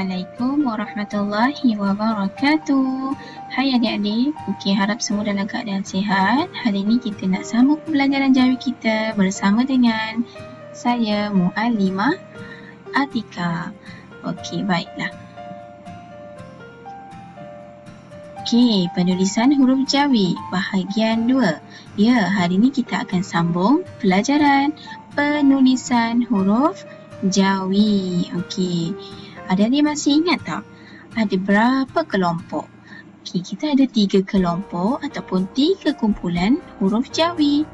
Assalamualaikum warahmatullahi wabarakatuh. Hai adik-adik, harap semua dalam keadaan sihat. Hari ini kita nak sambung pembelajaran Jawi kita bersama dengan saya Muallimah Atika. Baiklah. Penulisan huruf Jawi bahagian 2. Ya, hari ini kita akan sambung pelajaran penulisan huruf Jawi. Adik-adik masih ingat tak? Ada berapa kelompok? Kita ada 3 kelompok ataupun 3 kumpulan huruf Jawi.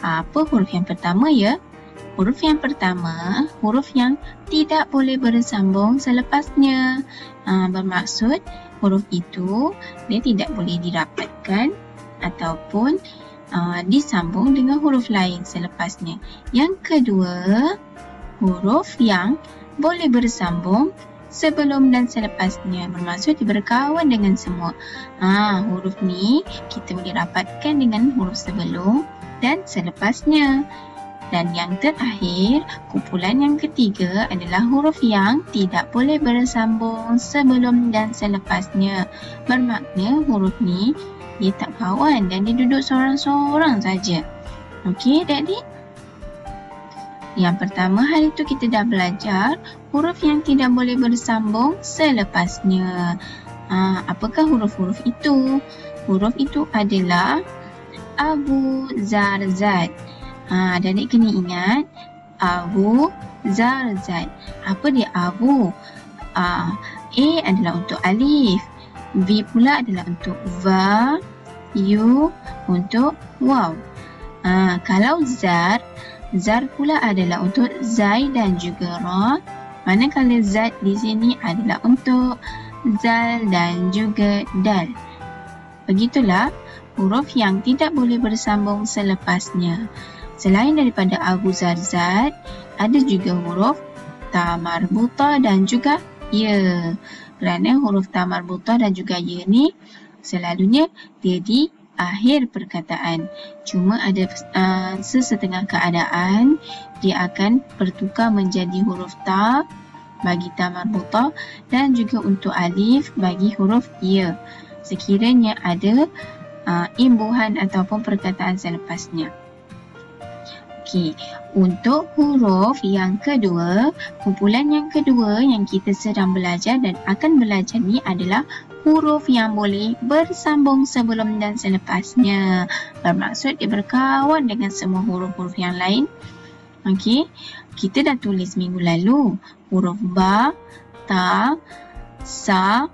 Apa huruf yang pertama ya? Huruf yang pertama, huruf yang tidak boleh bersambung selepasnya. Bermaksud huruf itu dia tidak boleh dirapatkan ataupun disambung dengan huruf lain selepasnya. Yang kedua, huruf yang boleh bersambung sebelum dan selepasnya. Bermaksud dia berkawan dengan semua. Huruf ni kita boleh rapatkan dengan huruf sebelum dan selepasnya. Dan yang terakhir, kumpulan yang ketiga adalah huruf yang tidak boleh bersambung sebelum dan selepasnya. Bermakna huruf ni dia tak kawan dan dia duduk seorang-seorang saja. Adik-adik? Yang pertama, hari itu kita dah belajar huruf yang tidak boleh bersambung selepasnya. Apakah huruf-huruf itu? Huruf itu adalah Abu, Zar, Zad. Adik kena ingat Abu, Zar, Zad. Apa dia Abu? A adalah untuk alif. V pula adalah untuk va. U untuk waw. Kalau Zar, Zar pula adalah untuk zai dan juga ra. Manakala Zad di sini adalah untuk zal dan juga dal. Begitulah huruf yang tidak boleh bersambung selepasnya. Selain daripada Abu, Zar, Zad, ada juga huruf ta marbuta dan juga ya. Kerana huruf ta marbuta dan juga ya ni selalunya dia di akhir perkataan. Cuma ada sesetengah keadaan dia akan bertukar menjadi huruf ta bagi ta marbuta dan juga untuk alif bagi huruf ya. Sekiranya ada imbuhan ataupun perkataan selepasnya. Untuk huruf yang kedua, kumpulan yang kedua yang kita sedang belajar dan akan belajar ni adalah huruf yang boleh bersambung sebelum dan selepasnya. Bermaksud dia berkawan dengan semua huruf-huruf yang lain. Kita dah tulis minggu lalu huruf ba, ta, sa,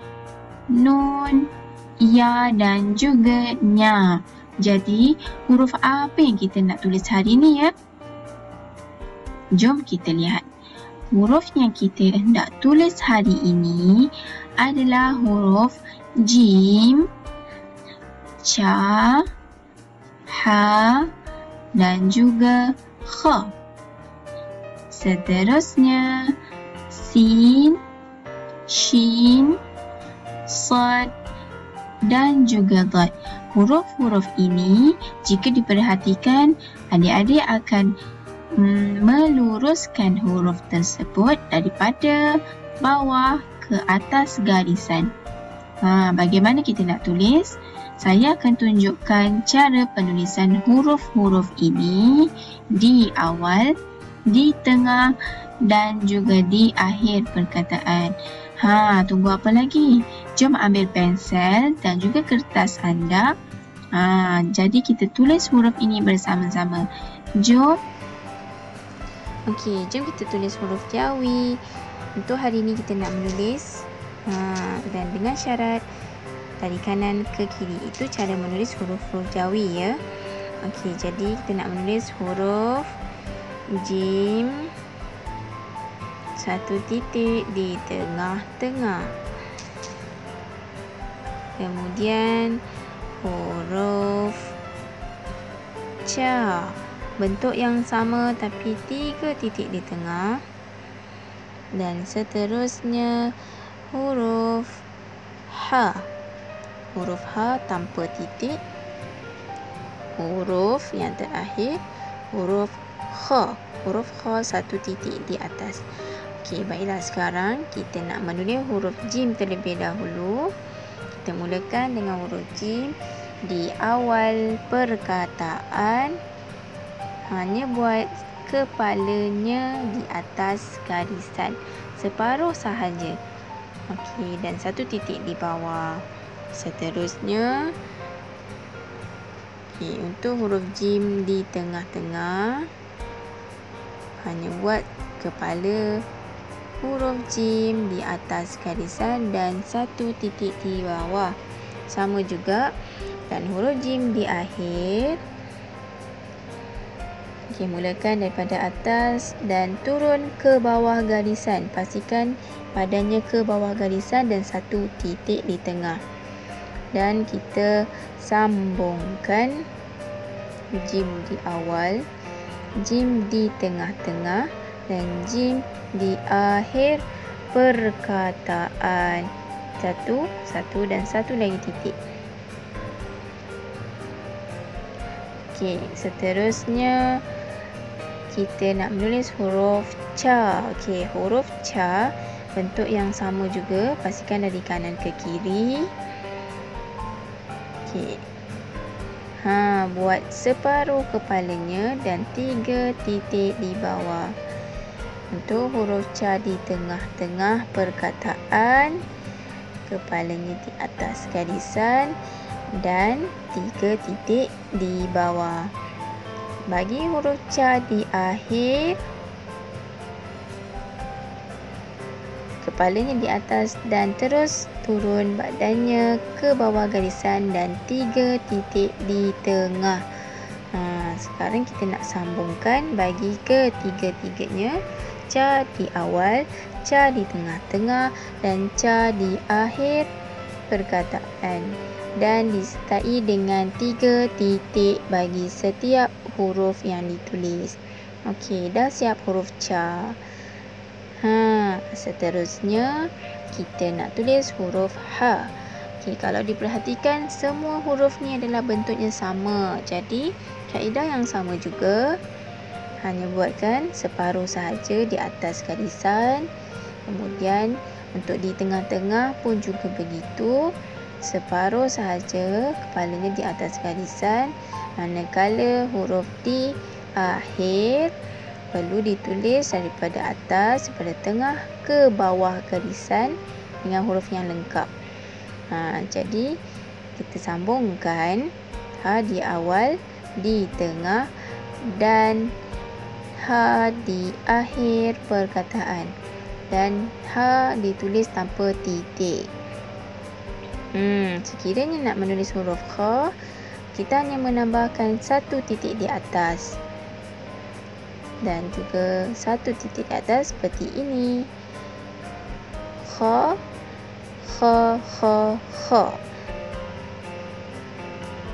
nun, ya dan juga nya. Jadi huruf apa yang kita nak tulis hari ni ya? Jom kita lihat. Huruf yang kita hendak tulis hari ini adalah huruf jim, cha, ha dan juga kha. Seterusnya sin, shin, sad dan juga dad. Huruf-huruf ini jika diperhatikan, adik-adik akan meluruskan huruf tersebut daripada bawah ke atas garisan. Bagaimana kita nak tulis? Saya akan tunjukkan cara penulisan huruf-huruf ini di awal, di tengah dan juga di akhir perkataan. Tunggu apa lagi? Jom ambil pensel dan juga kertas anda. Jadi kita tulis huruf ini bersama-sama. Jom. Jom kita tulis huruf Jawi. Untuk hari ini kita nak menulis dan dengan syarat dari kanan ke kiri. Itu cara menulis huruf-huruf Jawi ya. Jadi kita nak menulis huruf jim, satu titik di tengah-tengah. Kemudian huruf ca, bentuk yang sama tapi 3 titik di tengah. Dan seterusnya huruf ha. Huruf ha tanpa titik. Huruf yang terakhir huruf kha. Huruf kha 1 titik di atas. Okey, baiklah, sekarang kita nak menulis huruf jim terlebih dahulu. Kita mulakan dengan huruf jim di awal perkataan. Hanya buat kepalanya di atas garisan separuh sahaja. Okey, dan satu titik di bawah. Seterusnya, okey, untuk huruf jim di tengah-tengah, hanya buat kepala huruf jim di atas garisan dan satu titik di bawah. Sama juga. Dan huruf jim di akhir. Okey, mulakan daripada atas dan turun ke bawah garisan. Pastikan badannya ke bawah garisan dan satu titik di tengah. Dan kita sambungkan jim di awal, jim di tengah-tengah dan jim di akhir perkataan. Satu dan satu lagi titik. Okey, seterusnya kita nak menulis huruf ca. Okey, huruf ca bentuk yang sama juga, pastikan dari kanan ke kiri. Okey. Buat separuh kepalanya dan 3 titik di bawah. Untuk huruf ca di tengah-tengah perkataan, kepalanya di atas garisan dan 3 titik di bawah. Bagi huruf ca di akhir, kepalanya di atas dan terus turun badannya ke bawah garisan dan 3 titik di tengah. Sekarang kita nak sambungkan bagi ketiga-tiganya. Ca di awal, ca di tengah-tengah dan ca di akhir perkataan. Dan disertai dengan 3 titik bagi setiap huruf yang ditulis. Okey, dah siap huruf ca. Seterusnya kita nak tulis huruf H. Okey, kalau diperhatikan semua huruf ni adalah bentuknya sama. Jadi kaedah yang sama juga. Hanya buatkan separuh sahaja di atas garisan. Kemudian untuk di tengah-tengah pun juga begitu. Separuh sahaja kepalanya di atas garisan. Manakala huruf di akhir perlu ditulis daripada atas, daripada tengah ke bawah garisan dengan huruf yang lengkap. Jadi kita sambungkan H di awal, di tengah dan H di akhir perkataan. Dan H ditulis tanpa titik. Sekiranya nak menulis huruf Kha, kita hanya menambahkan satu titik di atas. Dan juga satu titik di atas seperti ini. Kha, kha, kha, kha.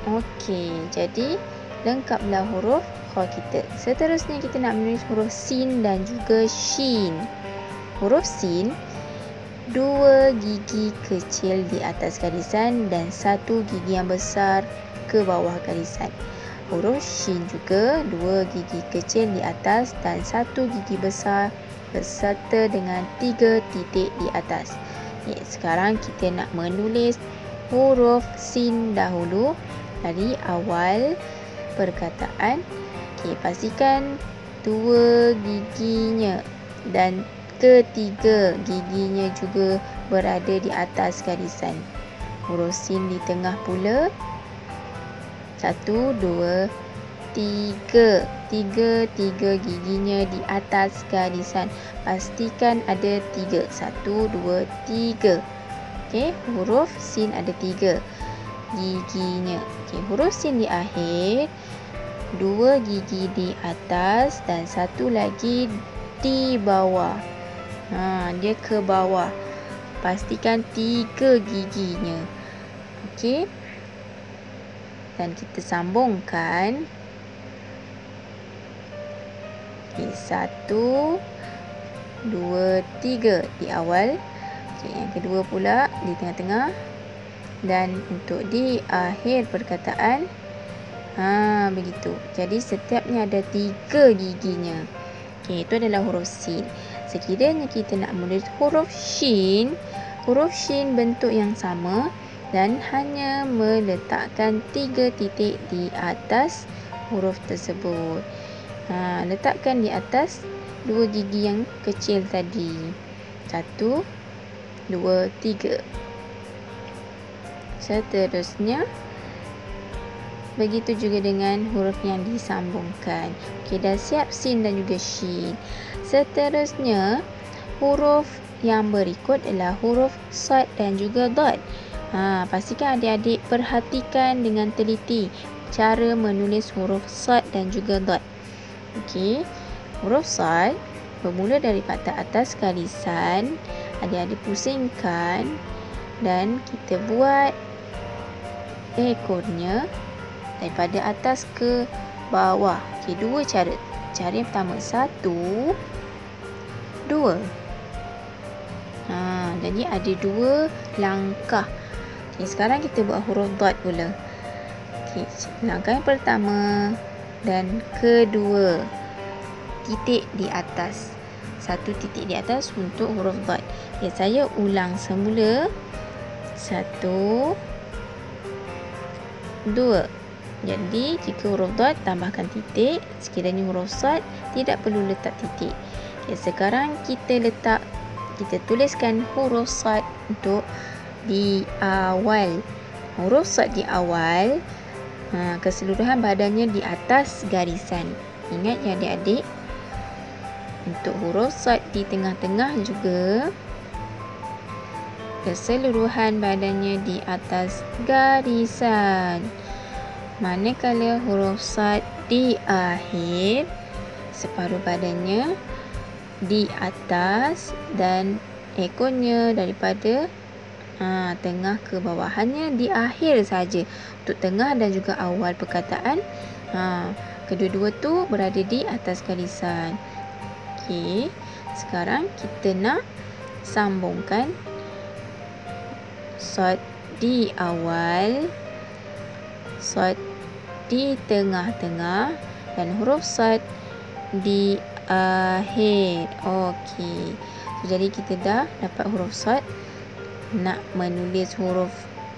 Okey, jadi lengkaplah huruf Kha kita. Seterusnya kita nak menulis huruf Sin dan juga Shin. Huruf Sin, 2 gigi kecil di atas garisan dan 1 gigi yang besar ke bawah garisan. Huruf Shin juga 2 gigi kecil di atas dan 1 gigi besar beserta dengan 3 titik di atas. Sekarang kita nak menulis huruf Sin dahulu dari awal perkataan. Pastikan 2 giginya dan ketiga giginya juga berada di atas garisan. Huruf Sin di tengah pula. 1, 2, 3. 3 giginya di atas garisan. Pastikan ada 3. 1, 2, 3. Okey, huruf Sin ada 3 giginya. Okey, huruf Sin di akhir, 2 gigi di atas dan 1 lagi di bawah. Dia ke bawah. Pastikan 3 giginya. Okey. Dan kita sambungkan. Okey, 1, 2, 3 di awal. Okey, yang kedua pula di tengah-tengah. Dan untuk di akhir perkataan, begitu. Jadi setiapnya ada 3 giginya. Okey, itu adalah huruf Sin. sekiranya kita nak menulis huruf shin bentuk yang sama dan hanya meletakkan 3 titik di atas huruf tersebut. Letakkan di atas 2 gigi yang kecil tadi. 1, 2, 3. Seterusnya, begitu juga dengan huruf yang disambungkan. Okey, dah siap sin dan juga shin. Seterusnya, huruf yang berikut adalah huruf sad dan juga dad. Pastikan adik-adik perhatikan dengan teliti cara menulis huruf sad dan juga dad. Okey, huruf sad bermula daripada atas garisan. Adik-adik pusingkan dan kita buat ekornya daripada atas ke bawah. Okey, 2 cara. Cara yang pertama 1, 2. Jadi ada 2 langkah. Okey, sekarang kita buat huruf dad pula. Okey, langkah yang pertama dan kedua, titik di atas. 1 titik di atas untuk huruf dad. Okey, saya ulang semula. 1, 2. Jadi jika huruf dad tambahkan titik, sekiranya huruf sad tidak perlu letak titik. Okey, sekarang kita tuliskan huruf sad untuk di awal. Huruf sad di awal, keseluruhan badannya di atas garisan. Ingat ya adik-adik, untuk huruf sad di tengah-tengah juga keseluruhan badannya di atas garisan. Manakala huruf sad di akhir, separuh badannya di atas dan ekornya daripada tengah ke bawah. Hanya di akhir saja. Untuk tengah dan juga awal perkataan, kedua-dua tu berada di atas garisan. Okey, sekarang kita nak sambungkan sad di awal, sad di tengah-tengah dan huruf sad di akhir. Okey, jadi kita dah dapat huruf sad. Nak menulis huruf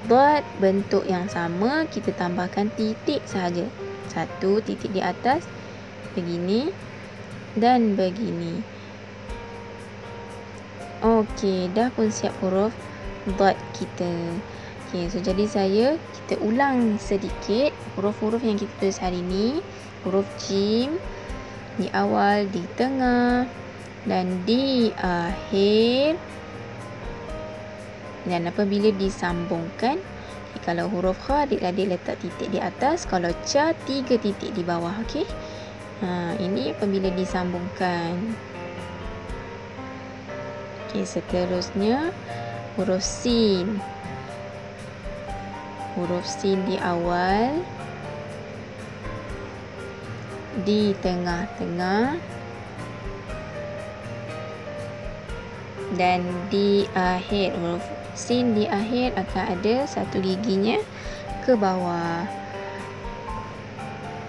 dad bentuk yang sama, kita tambahkan titik sahaja. 1 titik di atas, begini dan begini. Okey, dah pun siap huruf dad kita. Okey, so jadi kita ulang sedikit huruf-huruf yang kita tulis hari ni. Huruf jim di awal, di tengah dan di akhir. Dan apabila disambungkan, kalau huruf kha adik-adik letak titik di atas, kalau ca 3 titik di bawah. Okey, ini apabila disambungkan. Okey, seterusnya huruf sin. Huruf sin di awal, di tengah-tengah dan di akhir. Huruf sin di akhir akan ada 1 giginya ke bawah.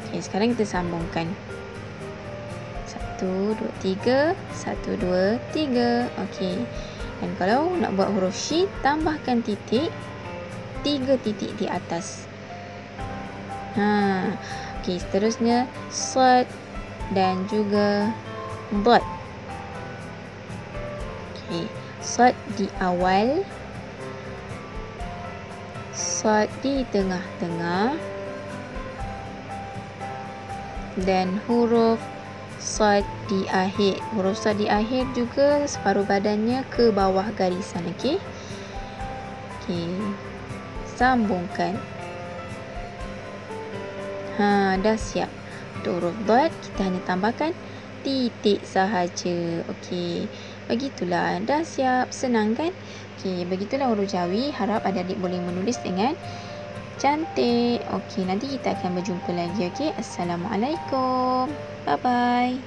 Okey, sekarang kita sambungkan. 1, 2, 3. 1, 2, 3. Okey. Dan kalau nak buat huruf shin, tambahkan titik. 3 titik di atas. Okey, seterusnya sad dan juga dad. Okey, sad di awal, sad di tengah-tengah dan huruf sad di akhir. Huruf sad di akhir juga separuh badannya ke bawah garisan. Okey. Okey. Sambungkan. Dah siap. Untuk huruf dad kita hanya tambahkan titik sahaja. Okey. Begitulah, dah siap. Senang kan? Okey, begitulah huruf Jawi. Harap adik-adik boleh menulis dengan cantik. Okey, nanti kita akan berjumpa lagi. Okey, Assalamualaikum. Bye-bye.